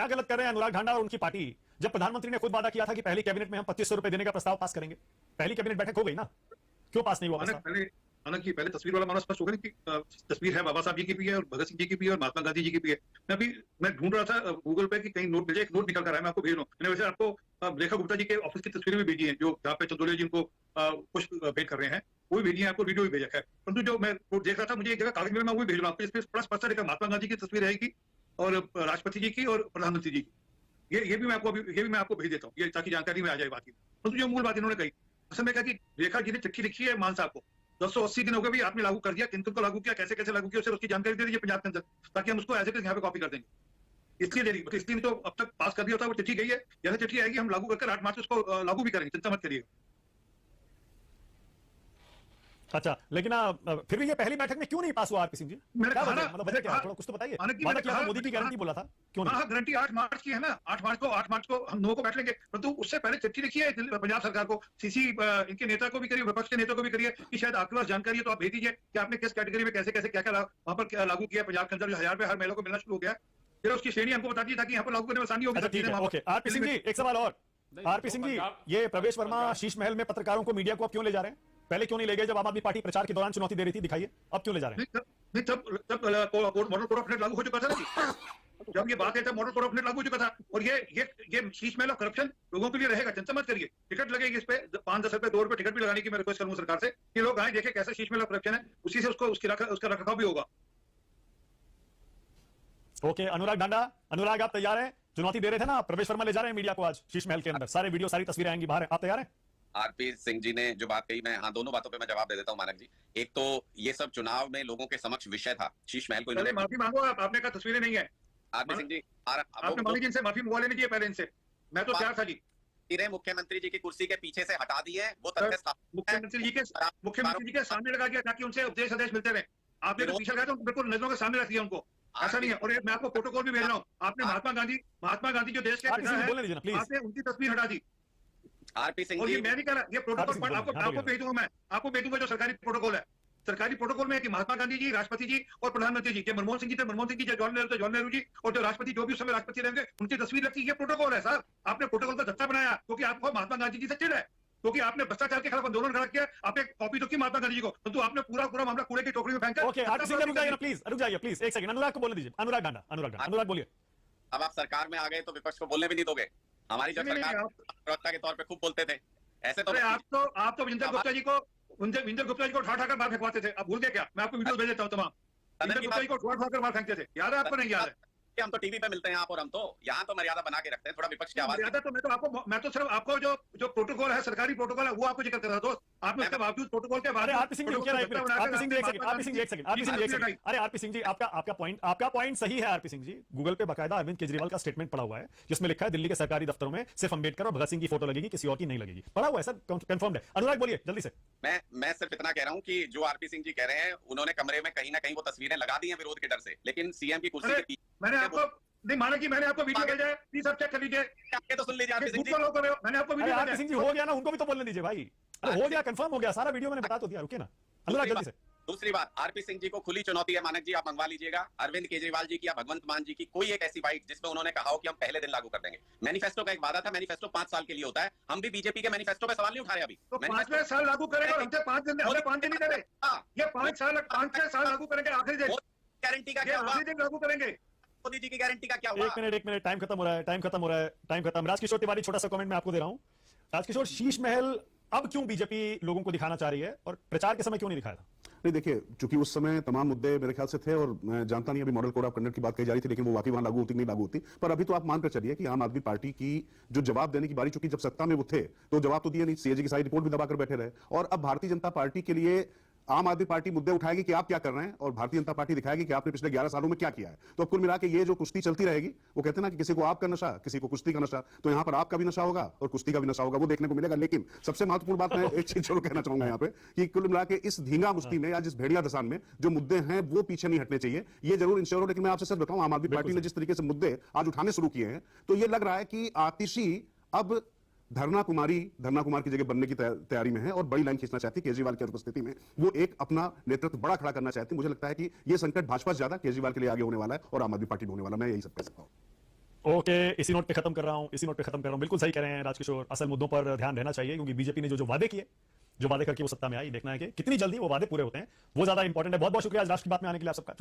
क्या गलत कर रहे हैं अनुराग ढांडा और उनकी पार्टी? जब प्रधानमंत्री ने खुद वादा किया था कि पहली कैबिनेट में हम 2500 रुपए देने का प्रस्ताव पास करेंगे, पहली कैबिनेट बैठक हो गई ना, क्यों पास नहीं हुआ प्रस्ताव? हालांकि पहले तस्वीर वाला मामला स्पष्ट होगा कि तस्वीर है बाबा साहब जी की भी है और भगत सिंह जी की भी है और महात्मा गांधी जी की भी है। मैं ढूंढ रहा था गूगल पे कि कहीं नोट मिल जाए, एक नोट निकल कर आया, मैं आपको भेज रहा हूँ। मैंने वैसे आपको रेखा गुप्ता जी के ऑफिस की तस्वीरें भी भेजी है, जो जहाँ पे चंदोलिया जी उनको पुष्प भेंट कर रहे हैं, वो भी भेजी है, आपको वीडियो भी भेजा है। परंतु जो मैं देख रहा था, मुझे एक जगह कागज मिला, मैं वो भी भेज रहा हूँ आपको। इसमें बड़ा स्पष्ट देखा महात्मा गांधी की तस्वीर रहेगी और राष्ट्रपति जी की और प्रधानमंत्री जी की। ये भी मैं आपको भेज देता हूँ, ये ताकि जानकारी में आ जाए बात की। परंतु जो मूल बात इन्होंने कही, असल में कहा कि रेखा जी ने चिट्ठी लिखी है मान साहब को, 280 दिन हो गए भी, आपने लागू कर दिया, किन किन को लागू किया, कैसे कैसे लागू किया, उसे उसकी जानकारी दे दीजिए पंजाब के अंदर, ताकि हम उसको एज इट इज यहाँ पे कॉपी कर देंगे। इसलिए दे रही, इसलिए तो अब तक पास कर दिया होता है, वो चिट्ठी गई है, जैसे चिट्ठी आएगी हम लागू करके 8 मार्च उसको लागू भी करेंगे, चिंता मत करिएगा। अच्छा, लेकिन फिर भी ये पहली बैठक में क्यों नहीं पास हुआ आरपी सिंह जी? क्या वजह, मतलब वजह क्या है, थोड़ा कुछ तो बताइए। वादा किया था, मोदी की गारंटी बोला था, क्यों नहीं? हाँ, गारंटी 8 मार्च की है ना, 8 मार्च को हम लोगों को बैठ लेंगे। परंतु उससे पहले चिट्ठी लिखी है पंजाब सरकार को, सीसी इनके नेता को भी करिए, विपक्ष के नेता को भी करिए, कि शायद आपके पास जानकारी है तो आप भेज दीजिए कि आपने किस कैटेगरी में कैसे कैसे क्या क्या वहां पर लागू किया पंजाब के अंदर, जो 1000 रुपए हर महिला को मिलना शुरू हो गया, फिर उसकी श्रेणी हमको बता दी ताकि यहाँ पर लागू करने में आसानी होगी। आरपी सिंह जी, एक सवाल और। आरपी सिंह जी, ये प्रवेश वर्मा शीश महल में पत्रकारों को, मीडिया को अब क्यों ले जा रहे हैं? पहले क्यों नहीं ले गए जब आम आदमी पार्टी प्रचार के दौरान चुनौती दे रही थी? दिखाइए, अब क्यों ले जा रहे हैं? मॉडल कोड ऑफ कंडक्ट लागू हो चुका था ना, जब ये बात है तब मॉडल कोड ऑफ कंडक्ट लागू हो चुका था। और ये शीश महल ऑफ करप्शन लोगों के लिए रहेगा, चिंता मत करिए। टिकट लगेगी इस पे 5-10 रुपए 2 रुपए टिकट भी लगाने की मैं रिक्वेस्ट करूंगा सरकार से कि लोग आए देखें कैसे शीश महल ऑफ करप्शन है, उसी से उसका रखरखाव भी होगा। ओके, अनुराग ढांडा, अनुराग आप तैयार हैं? चुनौती दे रहे थे ना, प्रवेश वर्मा ले जा रहे हैं मीडिया को आज शीश महल के अंदर, सारे वीडियो सारी तस्वीरें आएंगी बाहर, आप तैयार हैं? आरपी सिंह जी ने जो बात कही, मैं दोनों बातों पे मैं जवाब दे देता हूं मानक जी। एक तो ये सब चुनाव में लोगों के समक्ष विषय था, शीश महल को पहले माफी मांगो, आपने कहा तस्वीरें नहीं है। आरपी सिंह जी आपने माफी जिनसे माफी मंगवा लेनी चाहिए पहले इनसे, मैं तो तैयार था जी। मुख्यमंत्री जी की कुर्सी के पीछे से हटा दिए, वो मुख्यमंत्री जी के सामने लगा दिया ताकि उनसे उपदेश आदेश मिलते रहे। आपने तो पीछे गए तो बिल्कुल नजरों के सामने रख दिया उनको, ऐसा नहीं है। और मैं आपको प्रोटोकॉल भी भेज रहा हूँ, आपने महात्मा गांधी जो देश के पिता है, आपने उनकी तस्वीर हटा दी। आरपी सिंह जी, मैं नहीं कह रहा, ये प्रोटोकॉल आपको भेज दूंगा, मैं आपको भेज दूंगा जो सरकारी प्रोटोकॉल है। सरकारी प्रोटोकॉल में है कि महात्मा गांधी जी, राष्ट्रपति जी और प्रधानमंत्री जी, मनमोहन सिंह जी थे मनमोहन सिंह जी, जवाहरलाल नेहरू जी, और जो राष्ट्रपति जो भी उस समय राष्ट्रपति रहेंगे उनकी तस्वीर रखी। ये प्रोटोकॉल है सर, आपने प्रोटोकॉल का दस्ता बनाया क्योंकि आपको महात्मा गांधी जी से चिढ़ है, क्योंकि आपने भ्रष्टाचार के खिलाफ आंदोलन खड़ा किया, आपने कॉपी तो की महात्मा गांधी जी को, परंतु आपने पूरा मामला कूड़े की टोकरी में फेंका। ओके, रुक जाइए प्लीज, एक सेकंड, अनुराग को बोलने दीजिए। अनुराग ढांडा, अनुराग बोलिए। अब आप सरकार में आ गए तो विपक्ष को बोलने भी नहीं दोगे? हमारी जब सरकार प्रवक्ता के तौर पर खूब बोलते थे, ऐसे तो आप तो विंदर गुप्ता जी को उठा कर मार फेंकवाते थे, अब भूल गए क्या? मैं आपको वीडियो भेज देता हूँ तमाम, विंदर गुप्ता जी को उठा कर मार फेंकते थे, याद है आपको? नहीं याद है? हम तो टीवी पे मिलते हैं आप और हम तो यहाँ तो मर्यादा बना के रखते हैं, थोड़ा विपक्ष की आवाज। मैं तो सिर्फ आपको जो प्रोटोकॉल है, सरकारी प्रोटोकॉल है, वो आपको जिक्र कर रहा था। आपने उसके बावजूद प्रोटोकॉल के बारे में आरपी सिंह जी एक सेकंड, अरे आरपी सिंह जी, आपका पॉइंट सही है। आरपी सिंह जी, गूगल पे बकायदा अरविंद केजरीवाल का स्टेटमेंट पड़ा हुआ है जिसमें लिखा है दिल्ली के सरकारी दफ्तरों में सिर्फ अंबेडकर और भगत सिंह की फोटो लगेगी, किसी और की नहीं लगेगी, पड़ा हुआ है सर, कंफर्म्ड है। अनुराग बोलिए जल्दी से। मैं सिर्फ इतना कह रहा हूँ कि जो आरपी सिंह जी कह रहे हैं, उन्होंने कमरे में कहीं ना कहीं वो तस्वीरें लगा दी हैं विरोध के डर से, लेकिन सीएम की कुर्सी के पीछे मैंने आपको नहीं माना कि मैंने आपको वीडियो भेजा है, प्लीज आप चेक कर लीजिए। तो सुन लीजिए आरपी सिंह जी, मैंने आपको वीडियो आरपी सिंह जी हो गया ना, उनको भी तो बोलने दीजिए भाई। अरे हो गया, कंफर्म हो गया, सारा वीडियो मैंने बता तो दिया, रुके ना अनुराग जल्दी से। दूसरी बात, आरपी सिंह जी को खुली चुनौती है मानक जी, आप मंगवा लीजिएगा अरविंद केजरीवाल जी की या भगवंत मान जी की कोई एक ऐसी बाइट जिसमें उन्होंने कहा हो कि हम पहले दिन लागू कर देंगे। मैनिफेस्टो का एक वादा था, मैनिफेस्टो 5 साल के लिए होता है, हम भी बीजेपी के मैनिफेस्टो पे सवाल नहीं उठा रहे अभी। तो 5वें साल लागू करेंगे, हमसे 5 दिन नहीं करे, ये 5-6 साल लागू करेंगे, आखिरी दिन गारंटी का क्या हुआ? आखिरी दिन लागू करेंगे। मोदी जी की गारंटी का क्या हुआ? एक मिनट, टाइम खत्म हो रहा है। राजकिशोर तिवारी, छोटा सा कमेंट मैं आपको दे रहा हूं। राजकिशोर, शीश महल अब क्यों बीजेपी लोगों को दिखाना चाह रही है और प्रचार के समय क्यों नहीं दिखाया था? नहीं, देखिए, चूंकि उस समय तमाम मुद्दे मेरे ख्याल से थे, और मैं जानता नहीं अभी मॉडल कोड ऑफ कंडक्ट की बात कही जा रही थी, लेकिन वो वाकई वहां लागू होती नहीं लागू होती, पर अभी तो आप मानकर चलिए कि आम आदमी पार्टी की जो जवाब देने की बारी, चूंकि जब सत्ता में वो थे तो जवाब तो दिए नहीं, सीएजी की सारी रिपोर्ट भी दबाकर बैठे रहे, और अब भारतीय जनता पार्टी के लिए आम आदमी पार्टी मुद्दे उठाएगी कि आप क्या कर रहे हैं, और भारतीय जनता पार्टी दिखाएगी कि आपने पिछले 11 सालों में क्या किया है। तो अब कुल मिला के ये जो कुश्ती चलती रहेगी, वो कहते हैं ना कि किसी को आपका नशा, किसी को कुश्ती का नशा, तो यहां पर आपका भी नशा होगा और कुश्ती का भी नशा होगा, वो देखने को मिलेगा। लेकिन सबसे महत्वपूर्ण बात मैं एक चीज जरूर कहना चाहूंगा यहां पे, कि कुल मिला के इस धींगा मुश्ती में या जिस भेड़िया दसान में जो मुद्दे हैं वो पीछे नहीं हटने चाहिए, ये जरूर इंश्योर हो। लेकिन मैं आपसे सच बताऊं, आम आदमी पार्टी ने जिस तरीके से मुद्दे आज उठाने शुरू किए हैं, तो ये लग रहा है कि आतिशी अब धरना कुमार की जगह बनने की तैयारी में है और बड़ी लाइन खींचना चाहती है केजरीवाल की उपस्थिति में। वो एक अपना नेतृत्व बड़ा खड़ा करना चाहती है। मुझे लगता है कि ये संकट भाजपा से ज्यादा केजरीवाल के लिए आगे होने वाला है और आम आदमी पार्टी में होने वाला। मैं यही सब कह सकता हूं। ओके, इसी नोट पे खत्म कर रहा हूं, बिल्कुल सही कह रहे हैं राजकिशोर। असल मुद्दों पर ध्यान रहना चाहिए, क्योंकि बीजेपी ने जो वादे किए, जो वादे करके वो सत्ता में आई, देखना है कि कितनी जल्दी वो वादे पूरे होते हैं, वो ज्यादा इंपॉर्टेंट है। बहुत बहुत शुक्रिया आज राष्ट्र की बात में आने के लिए आप सबका।